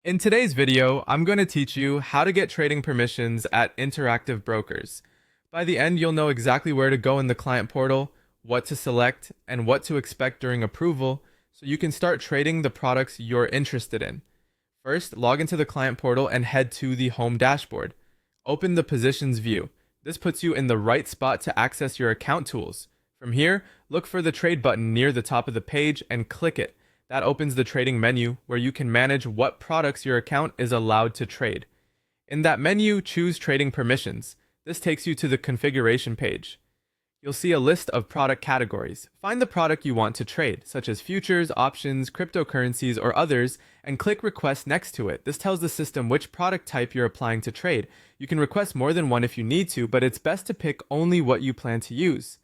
In today's video, I'm going to teach you how to get trading permissions at Interactive Brokers. By the end, you'll know exactly where to go in the client portal, what to select, and what to expect during approval, so you can start trading the products you're interested in. First, log into the client portal and head to the home dashboard. Open the positions view. This puts you in the right spot to access your account tools. From here, look for the trade button near the top of the page and click it. That opens the trading menu where you can manage what products your account is allowed to trade. In that menu, choose Trading Permissions. This takes you to the configuration page. You'll see a list of product categories. Find the product you want to trade, such as futures, options, cryptocurrencies, or others, and click Request next to it. This tells the system which product type you're applying to trade. You can request more than one if you need to, but it's best to pick only what you plan to use.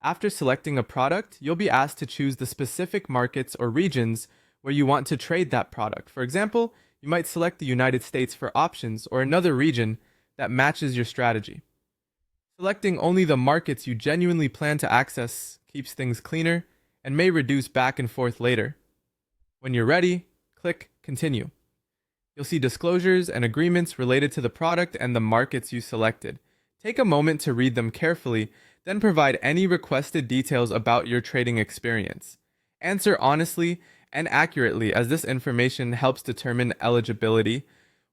After selecting a product, you'll be asked to choose the specific markets or regions where you want to trade that product. For example, you might select the United States for options or another region that matches your strategy. Selecting only the markets you genuinely plan to access keeps things cleaner and may reduce back and forth later. When you're ready, click Continue. You'll see disclosures and agreements related to the product and the markets you selected. Take a moment to read them carefully, then provide any requested details about your trading experience. Answer honestly and accurately, as this information helps determine eligibility.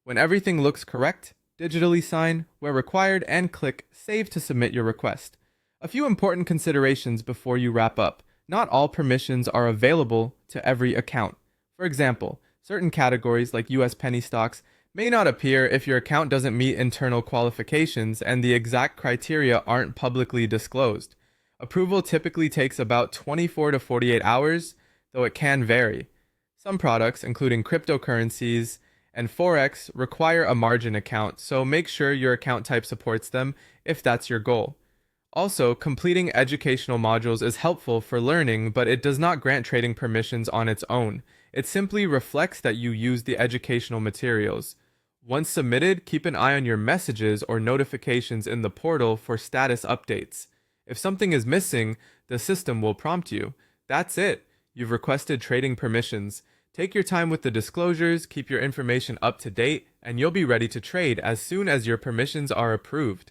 When everything looks correct, digitally sign where required and click Save to submit your request. A few important considerations before you wrap up. Not all permissions are available to every account. For example, certain categories like US penny stocks may not appear if your account doesn't meet internal qualifications and the exact criteria aren't publicly disclosed. Approval typically takes about 24 to 48 hours, though it can vary. Some products, including cryptocurrencies and Forex, require a margin account, so make sure your account type supports them if that's your goal. Also, completing educational modules is helpful for learning, but it does not grant trading permissions on its own. It simply reflects that you use the educational materials. Once submitted, keep an eye on your messages or notifications in the portal for status updates. If something is missing, the system will prompt you. That's it. You've requested trading permissions. Take your time with the disclosures, keep your information up to date, and you'll be ready to trade as soon as your permissions are approved.